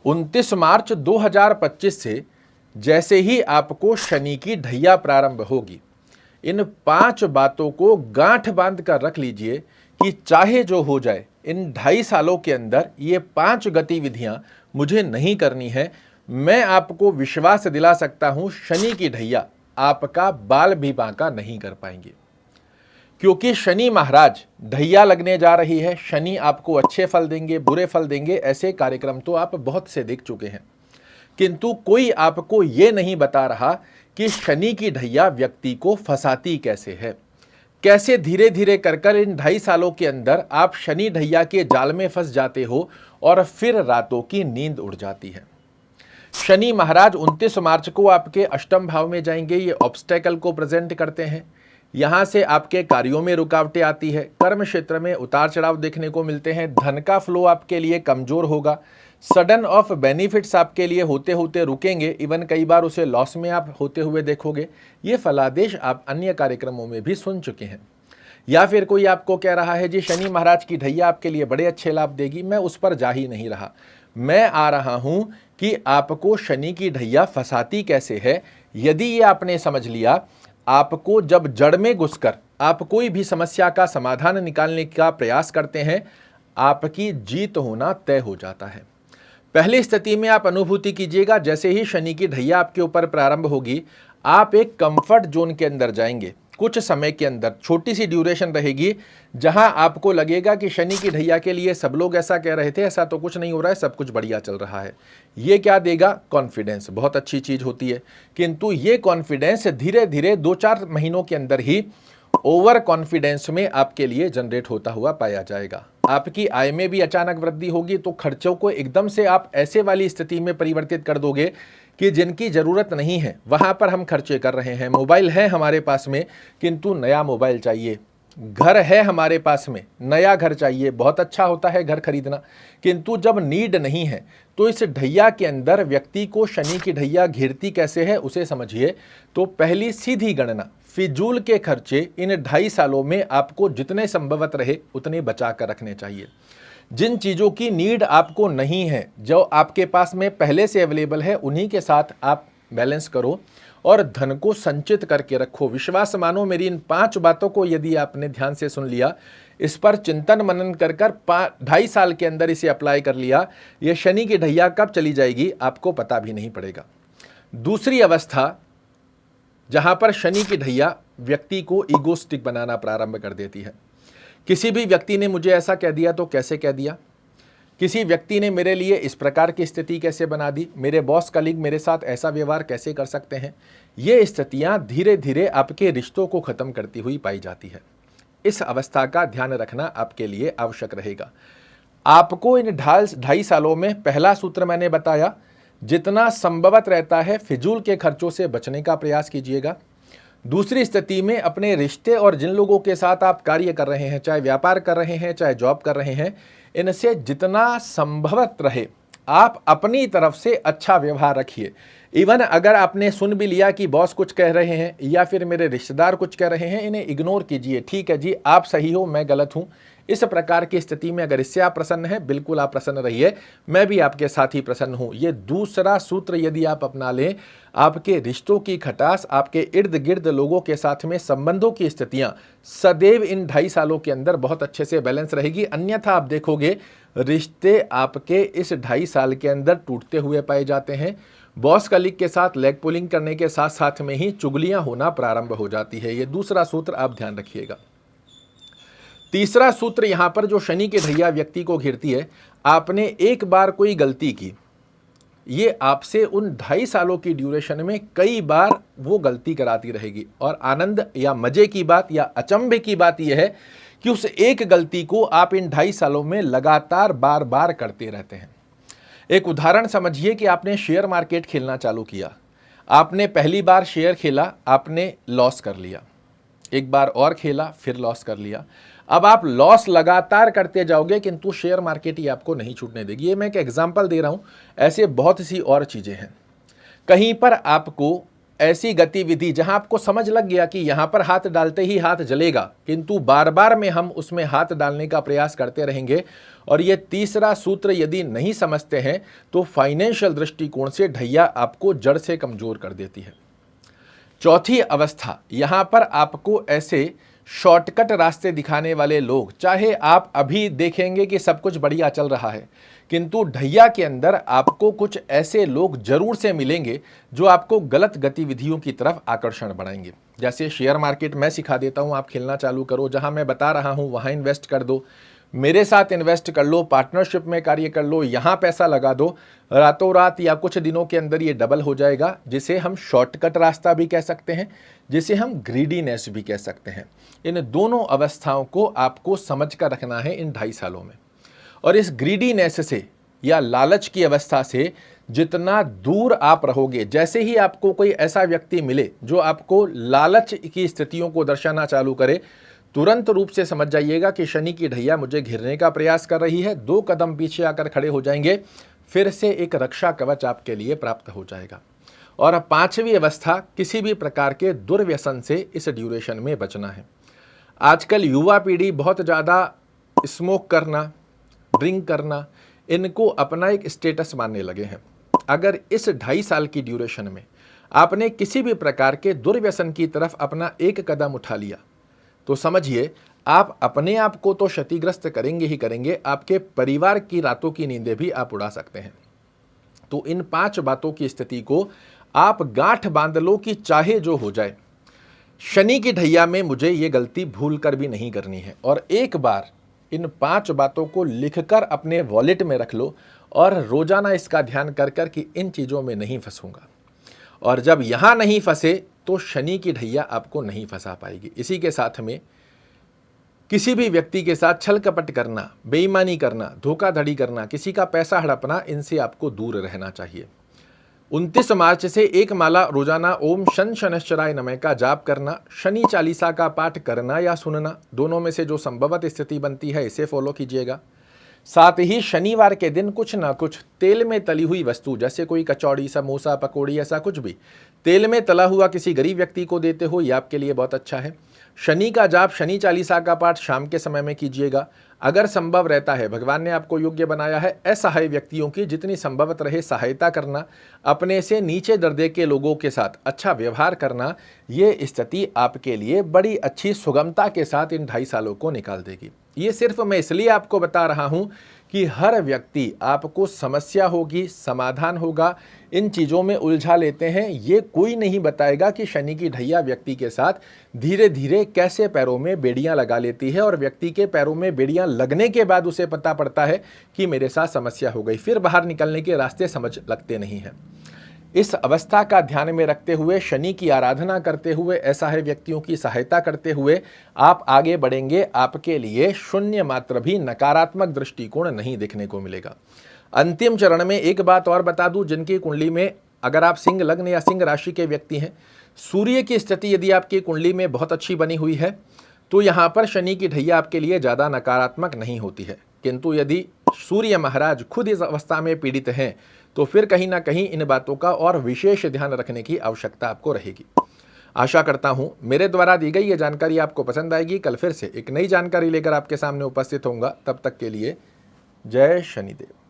29 मार्च 2025 से जैसे ही आपको शनि की ढैया प्रारंभ होगी, इन 5 बातों को गांठ बांध कर रख लीजिए कि चाहे जो हो जाए, इन 2.5 सालों के अंदर ये 5 गतिविधियां मुझे नहीं करनी है। मैं आपको विश्वास दिला सकता हूं, शनि की ढैया आपका बाल भी बांका नहीं कर पाएंगे, क्योंकि शनि महाराज ढैया लगने जा रही है। शनि आपको अच्छे फल देंगे, बुरे फल देंगे, ऐसे कार्यक्रम तो आप बहुत से देख चुके हैं, किंतु कोई आपको ये नहीं बता रहा कि शनि की ढैया व्यक्ति को फंसाती कैसे है, कैसे धीरे धीरे कर इन 2.5 सालों के अंदर आप शनि ढैया के जाल में फंस जाते हो और फिर रातों की नींद उड़ जाती है। शनि महाराज 29 मार्च को आपके अष्टम भाव में जाएंगे। ये ऑब्स्टेकल को प्रेजेंट करते हैं, यहां से आपके कार्यों में रुकावटें आती है, कर्म क्षेत्र में उतार चढ़ाव देखने को मिलते हैं, धन का फ्लो आपके लिए कमजोर होगा, सडन ऑफ बेनिफिट्स आपके लिए होते होते रुकेंगे, इवन कई बार उसे लॉस में आप होते हुए देखोगे। ये फलादेश आप अन्य कार्यक्रमों में भी सुन चुके हैं। या फिर कोई आपको कह रहा है जी शनि महाराज की ढैया आपके लिए बड़े अच्छे लाभ देगी, मैं उस पर जा ही नहीं रहा। मैं आ रहा हूं कि आपको शनि की ढैया फंसाती कैसे है। यदि ये आपने समझ लिया, आपको जब जड़ में घुसकर आप कोई भी समस्या का समाधान निकालने का प्रयास करते हैं, आपकी जीत होना तय हो जाता है। पहली स्थिति में आप अनुभूति कीजिएगा, जैसे ही शनि की ढैया आपके ऊपर प्रारंभ होगी, आप एक कंफर्ट जोन के अंदर जाएंगे। कुछ समय के अंदर छोटी सी ड्यूरेशन रहेगी जहां आपको लगेगा कि शनि की ढैया के लिए सब लोग ऐसा कह रहे थे, ऐसा तो कुछ नहीं हो रहा है, सब कुछ बढ़िया चल रहा है। ये क्या देगा? कॉन्फिडेंस। बहुत अच्छी चीज होती है, किंतु ये कॉन्फिडेंस धीरे धीरे 2-4 महीनों के अंदर ही ओवर कॉन्फिडेंस में आपके लिए जनरेट होता हुआ पाया जाएगा। आपकी आय में भी अचानक वृद्धि होगी, तो खर्चों को एकदम से आप ऐसे वाली स्थिति में परिवर्तित कर दोगे कि जिनकी जरूरत नहीं है वहां पर हम खर्चे कर रहे हैं। मोबाइल है हमारे पास में, किंतु नया मोबाइल चाहिए। घर है हमारे पास में, नया घर चाहिए। बहुत अच्छा होता है घर खरीदना, किंतु जब नीड नहीं है तो इस ढैया के अंदर व्यक्ति को शनि की ढैया घेरती कैसे है उसे समझिए। तो पहली सीधी गणना, फिजूल के खर्चे इन 2.5 सालों में आपको जितने संभवत रहे उतने बचा कर रखने चाहिए। जिन चीज़ों की नीड आपको नहीं है, जो आपके पास में पहले से अवेलेबल है, उन्हीं के साथ आप बैलेंस करो और धन को संचित करके रखो। विश्वास मानो, मेरी इन 5 बातों को यदि आपने ध्यान से सुन लिया, इस पर चिंतन मनन कर 2.5 साल के अंदर इसे अप्लाई कर लिया, ये शनि की ढैया कब चली जाएगी आपको पता भी नहीं पड़ेगा। दूसरी अवस्था जहां पर शनि की ढैया व्यक्ति को ईगोस्टिक बनाना प्रारंभ कर देती है। किसी भी व्यक्ति ने मुझे ऐसा कह दिया तो कैसे कह दिया, किसी व्यक्ति ने मेरे लिए इस प्रकार की स्थिति कैसे बना दी, मेरे बॉस कलीग मेरे साथ ऐसा व्यवहार कैसे कर सकते हैं। ये स्थितियां धीरे धीरे आपके रिश्तों को खत्म करती हुई पाई जाती है। इस अवस्था का ध्यान रखना आपके लिए आवश्यक रहेगा। आपको इन 2.5 सालों में पहला सूत्र मैंने बताया, जितना संभवत रहता है फिजूल के खर्चों से बचने का प्रयास कीजिएगा। दूसरी स्थिति में अपने रिश्ते और जिन लोगों के साथ आप कार्य कर रहे हैं, चाहे व्यापार कर रहे हैं, चाहे जॉब कर रहे हैं, इनसे जितना संभवत रहे आप अपनी तरफ से अच्छा व्यवहार रखिए। इवन अगर आपने सुन भी लिया कि बॉस कुछ कह रहे हैं या फिर मेरे रिश्तेदार कुछ कह रहे हैं, इन्हें इग्नोर कीजिए। ठीक है जी, आप सही हो, मैं गलत हूं। इस प्रकार की स्थिति में अगर इससे आप प्रसन्न हैं, बिल्कुल आप प्रसन्न रहिए, मैं भी आपके साथ ही प्रसन्न हूं। ये दूसरा सूत्र यदि आप अपना लें, आपके रिश्तों की खटास, आपके इर्द गिर्द लोगों के साथ में संबंधों की स्थितियां सदैव इन 2.5 सालों के अंदर बहुत अच्छे से बैलेंस रहेगी। अन्यथा आप देखोगे रिश्ते आपके इस 2.5 साल के अंदर टूटते हुए पाए जाते हैं। बॉस कलीग के साथ लेग पुलिंग करने के साथ साथ में ही चुगलियां होना प्रारंभ हो जाती है। ये दूसरा सूत्र आप ध्यान रखिएगा। तीसरा सूत्र यहां पर जो शनि के ढैया व्यक्ति को घेरती है, आपने एक बार कोई गलती की, ये आपसे उन 2.5 सालों की ड्यूरेशन में कई बार वो गलती कराती रहेगी। और आनंद या मजे की बात या अचंभे की बात यह है कि उस एक गलती को आप इन 2.5 सालों में लगातार बार बार करते रहते हैं। एक उदाहरण समझिए कि आपने शेयर मार्केट खेलना चालू किया, आपने पहली बार शेयर खेला, आपने लॉस कर लिया, एक बार और खेला, फिर लॉस कर लिया। अब आप लॉस लगातार करते जाओगे, किंतु शेयर मार्केट ही आपको नहीं छूटने देगी। ये मैं एक एग्जांपल दे रहा हूं, ऐसे बहुत सी और चीजें हैं। कहीं पर आपको ऐसी गतिविधि जहां आपको समझ लग गया कि यहां पर हाथ डालते ही हाथ जलेगा, किंतु बार बार में हम उसमें हाथ डालने का प्रयास करते रहेंगे, और ये तीसरा सूत्र यदि नहीं समझते हैं तो फाइनेंशियल दृष्टिकोण से ढैया आपको जड़ से कमजोर कर देती है। चौथी अवस्था, यहां पर आपको ऐसे शॉर्टकट रास्ते दिखाने वाले लोग, चाहे आप अभी देखेंगे कि सब कुछ बढ़िया चल रहा है, किंतु ढैया के अंदर आपको कुछ ऐसे लोग जरूर से मिलेंगे जो आपको गलत गतिविधियों की तरफ आकर्षण बढ़ाएंगे। जैसे शेयर मार्केट मैं सिखा देता हूं, आप खेलना चालू करो, जहां मैं बता रहा हूं वहां इन्वेस्ट कर दो, मेरे साथ इन्वेस्ट कर लो, पार्टनरशिप में कार्य कर लो, यहां पैसा लगा दो, रातों रात या कुछ दिनों के अंदर ये डबल हो जाएगा, जिसे हम शॉर्टकट रास्ता भी कह सकते हैं, जिसे हम ग्रीडीनेस भी कह सकते हैं। इन दोनों अवस्थाओं को आपको समझ कर रखना है इन 2.5 सालों में। और इस ग्रीडीनेस से या लालच की अवस्था से जितना दूर आप रहोगे, जैसे ही आपको कोई ऐसा व्यक्ति मिले जो आपको लालच की स्थितियों को दर्शाना चालू करे, तुरंत रूप से समझ जाइएगा कि शनि की ढैया मुझे घेरने का प्रयास कर रही है। 2 कदम पीछे आकर खड़े हो जाएंगे, फिर से एक रक्षा कवच आपके लिए प्राप्त हो जाएगा। और 5वीं अवस्था, किसी भी प्रकार के दुर्व्यसन से इस ड्यूरेशन में बचना है। आजकल युवा पीढ़ी बहुत ज़्यादा स्मोक करना, ड्रिंक करना, इनको अपना एक स्टेटस मानने लगे हैं। अगर इस 2.5 साल की ड्यूरेशन में आपने किसी भी प्रकार के दुर्व्यसन की तरफ अपना एक कदम उठा लिया, तो समझिए आप अपने आप को तो क्षतिग्रस्त करेंगे ही करेंगे, आपके परिवार की रातों की नींदें भी आप उड़ा सकते हैं। तो इन 5 बातों की स्थिति को आप गांठ बांध लो कि चाहे जो हो जाए, शनि की ढैया में मुझे ये गलती भूल कर भी नहीं करनी है। और एक बार इन 5 बातों को लिखकर अपने वॉलेट में रख लो और रोजाना इसका ध्यान कर कर कि इन चीज़ों में नहीं फंसूंगा। और जब यहाँ नहीं फंसे तो शनि की ढैया आपको नहीं फंसा पाएगी। इसी के साथ में किसी भी व्यक्ति के साथ छल कपट करना, बेईमानी करना, धोखाधड़ी करना, किसी का पैसा हड़पना, इनसे आपको दूर रहना चाहिए। 29 मार्च से 1 माला रोजाना ओम शन शनश्चराय नमः का जाप करना, शनि चालीसा का पाठ करना या सुनना, दोनों में से जो संभवत स्थिति बनती है इसे फॉलो कीजिएगा। साथ ही शनिवार के दिन कुछ ना कुछ तेल में तली हुई वस्तु, जैसे कोई कचौड़ी, समोसा, पकौड़ी, ऐसा कुछ भी तेल में तला हुआ किसी गरीब व्यक्ति को देते हो, ये आपके लिए बहुत अच्छा है। शनि का जाप, शनि चालीसा का पाठ शाम के समय में कीजिएगा। अगर संभव रहता है, भगवान ने आपको योग्य बनाया है, असहाय व्यक्तियों की जितनी संभवत रहे सहायता करना, अपने से नीचे दर्जे के लोगों के साथ अच्छा व्यवहार करना, ये स्थिति आपके लिए बड़ी अच्छी सुगमता के साथ इन 2.5 सालों को निकाल देगी। ये सिर्फ मैं इसलिए आपको बता रहा हूं कि हर व्यक्ति आपको समस्या होगी, समाधान होगा, इन चीज़ों में उलझा लेते हैं। ये कोई नहीं बताएगा कि शनि की ढैया व्यक्ति के साथ धीरे धीरे कैसे पैरों में बेड़ियां लगा लेती है, और व्यक्ति के पैरों में बेड़ियां लगने के बाद उसे पता पड़ता है कि मेरे साथ समस्या हो गई, फिर बाहर निकलने के रास्ते समझ लगते नहीं हैं। इस अवस्था का ध्यान में रखते हुए, शनि की आराधना करते हुए, असहाय व्यक्तियों की सहायता करते हुए आप आगे बढ़ेंगे। आपके लिए शून्य मात्र भी नकारात्मक दृष्टिकोण नहीं देखने को मिलेगा। अंतिम चरण में एक बात और बता दूं, जिनकी कुंडली में अगर आप सिंह लग्न या सिंह राशि के व्यक्ति हैं, सूर्य की स्थिति यदि आपकी कुंडली में बहुत अच्छी बनी हुई है तो यहाँ पर शनि की ढैया आपके लिए ज़्यादा नकारात्मक नहीं होती है। किंतु यदि सूर्य महाराज खुद इस अवस्था में पीड़ित हैं तो फिर कहीं ना कहीं इन बातों का और विशेष ध्यान रखने की आवश्यकता आपको रहेगी। आशा करता हूं मेरे द्वारा दी गई ये जानकारी आपको पसंद आएगी। कल फिर से एक नई जानकारी लेकर आपके सामने उपस्थित होऊंगा। तब तक के लिए जय शनिदेव।